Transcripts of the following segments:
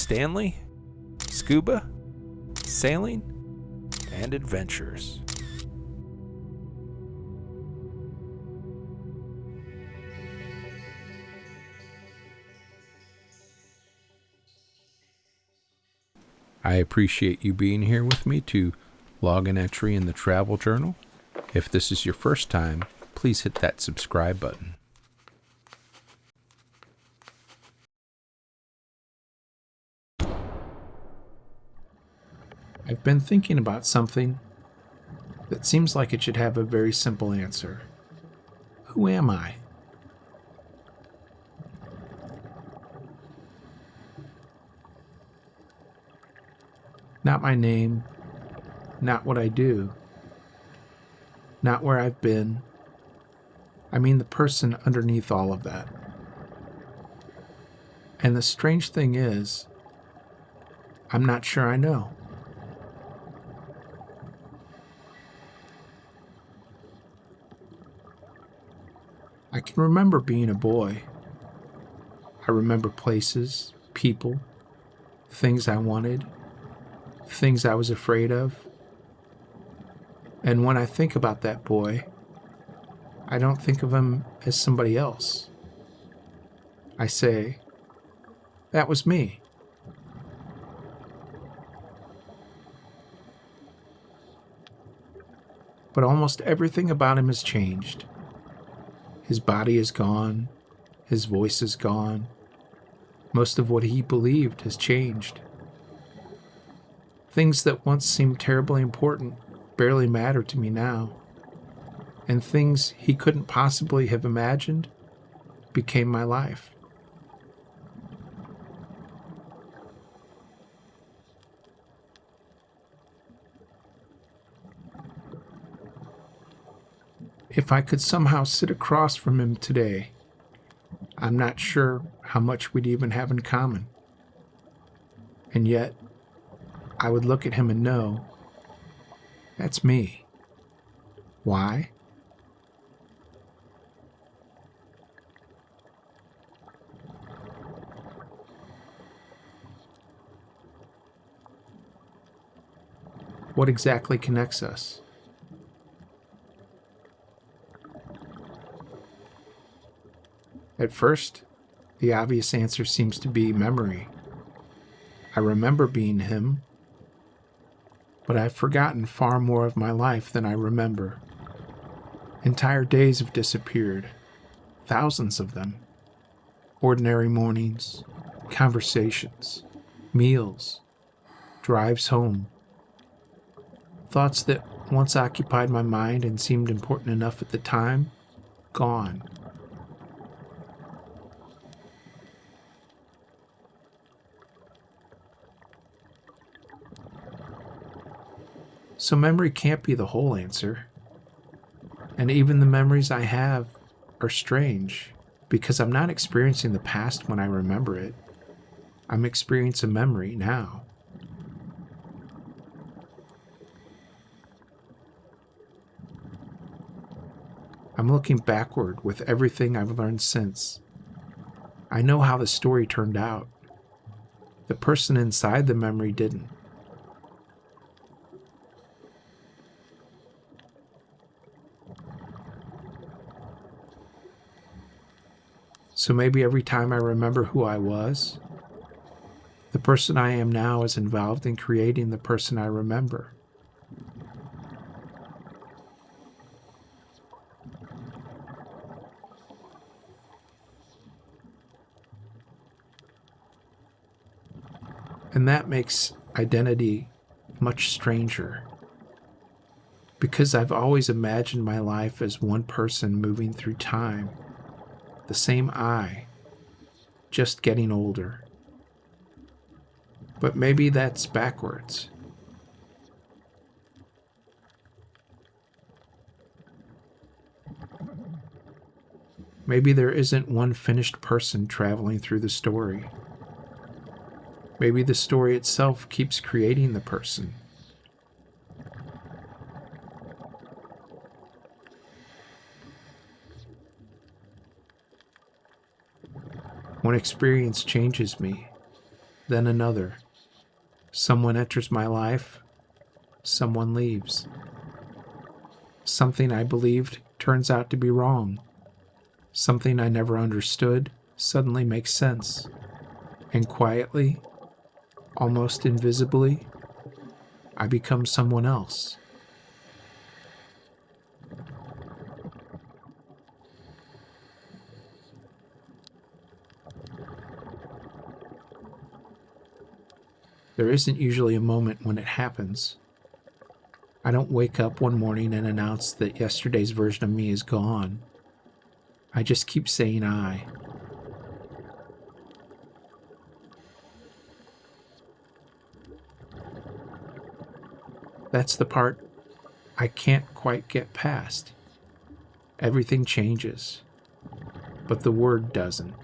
Stanley, Scuba, Sailing, and Adventures. I appreciate you being here with me to log an entry in the travel journal. If this is your first time, please hit that subscribe button. I've been thinking about something that seems like it should have a very simple answer. Who am I? Not my name, not what I do, not where I've been. I mean the person underneath all of that. And the strange thing is, I'm not sure I know. I can remember being a boy. I remember places, people, things I wanted, things I was afraid of. And when I think about that boy, I don't think of him as somebody else. I say, that was me. But almost everything about him has changed. His body is gone. His voice is gone. Most of what he believed has changed. Things that once seemed terribly important barely matter to me now. And things he couldn't possibly have imagined became my life. If I could somehow sit across from him today, I'm not sure how much we'd even have in common. And yet, I would look at him and know, that's me. Why? What exactly connects us? At first, the obvious answer seems to be memory. I remember being him, but I've forgotten far more of my life than I remember. Entire days have disappeared, thousands of them. Ordinary mornings, conversations, meals, drives home. Thoughts that once occupied my mind and seemed important enough at the time, gone. So memory can't be the whole answer. And even the memories I have are strange, because I'm not experiencing the past when I remember it. I'm experiencing memory now. I'm looking backward with everything I've learned since. I know how the story turned out. The person inside the memory didn't. So maybe every time I remember who I was, the person I am now is involved in creating the person I remember. And that makes identity much stranger, because I've always imagined my life as one person moving through time. The same I, just getting older. But maybe that's backwards. Maybe there isn't one finished person traveling through the story. Maybe the story itself keeps creating the person. One experience changes me, then another. Someone enters my life, someone leaves. Something I believed turns out to be wrong. Something I never understood suddenly makes sense. And quietly, almost invisibly, I become someone else. There isn't usually a moment when it happens. I don't wake up one morning and announce that yesterday's version of me is gone. I just keep saying I. That's the part I can't quite get past. Everything changes, but the word doesn't.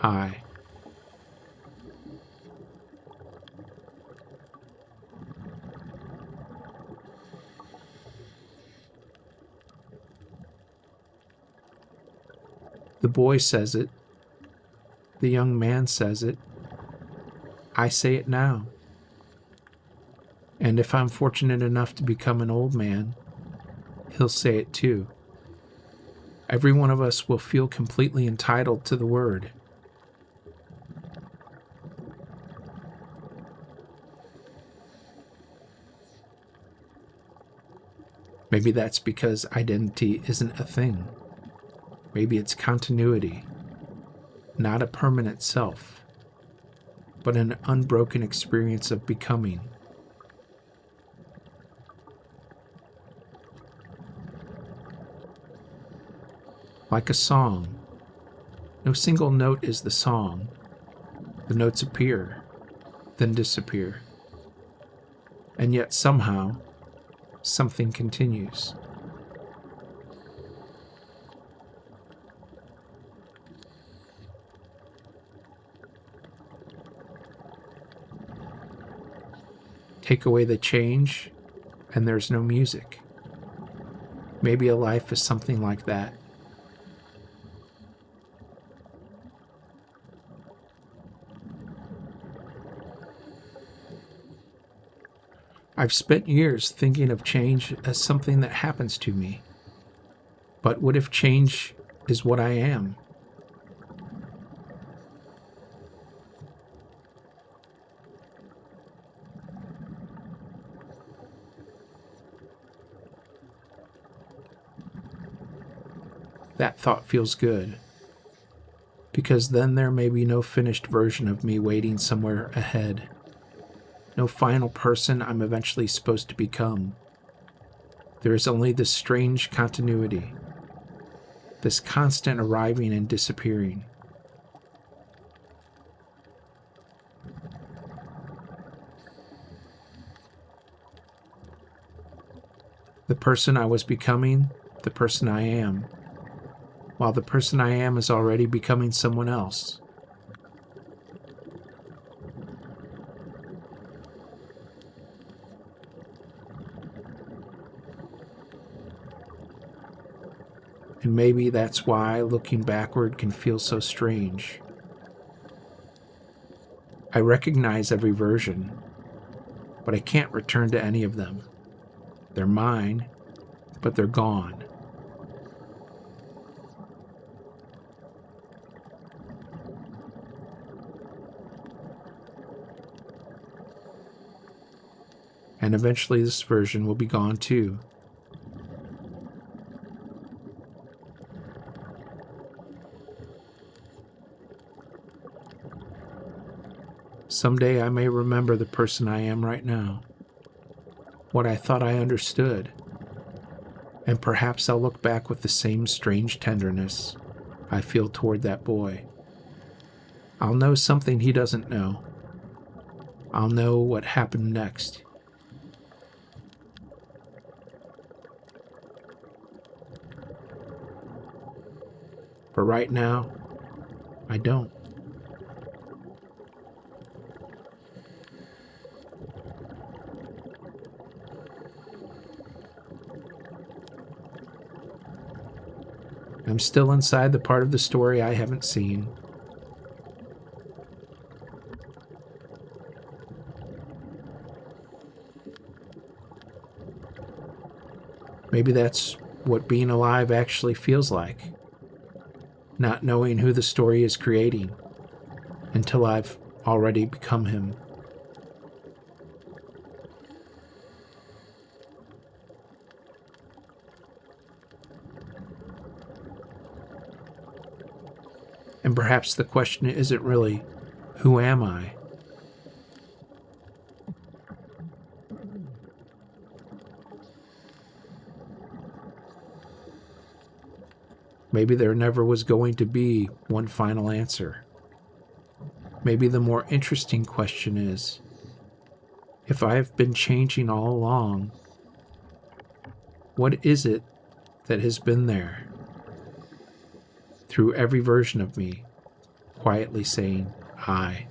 I. The boy says it. The young man says it. I say it now. And if I'm fortunate enough to become an old man, he'll say it too. Every one of us will feel completely entitled to the word. Maybe that's because identity isn't a thing. Maybe it's continuity, not a permanent self, but an unbroken experience of becoming. Like a song, no single note is the song. The notes appear, then disappear. And yet somehow, something continues. Take away the change, and there's no music. Maybe a life is something like that. I've spent years thinking of change as something that happens to me. But what if change is what I am? That thought feels good, because then there may be no finished version of me waiting somewhere ahead. No final person I'm eventually supposed to become. There is only this strange continuity, this constant arriving and disappearing. The person I was becoming, the person I am, while the person I am is already becoming someone else. And maybe that's why looking backward can feel so strange. I recognize every version, but I can't return to any of them. They're mine, but they're gone. And eventually this version will be gone too. Someday I may remember the person I am right now, what I thought I understood, and perhaps I'll look back with the same strange tenderness I feel toward that boy. I'll know something he doesn't know. I'll know what happened next. But right now, I don't. I'm still inside the part of the story I haven't seen. Maybe that's what being alive actually feels like. Not knowing who the story is creating until I've already become him. And perhaps the question isn't really, who am I? Maybe there never was going to be one final answer. Maybe the more interesting question is, if I have been changing all along, what is it that has been there through every version of me, quietly saying, I?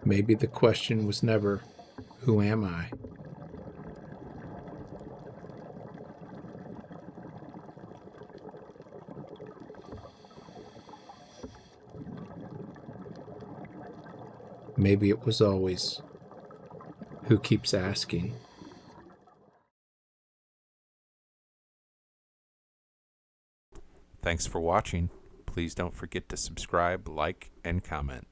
Maybe the question was never, who am I? Maybe it was always, who keeps asking? Thanks for watching. Please don't forget to subscribe, like, and comment.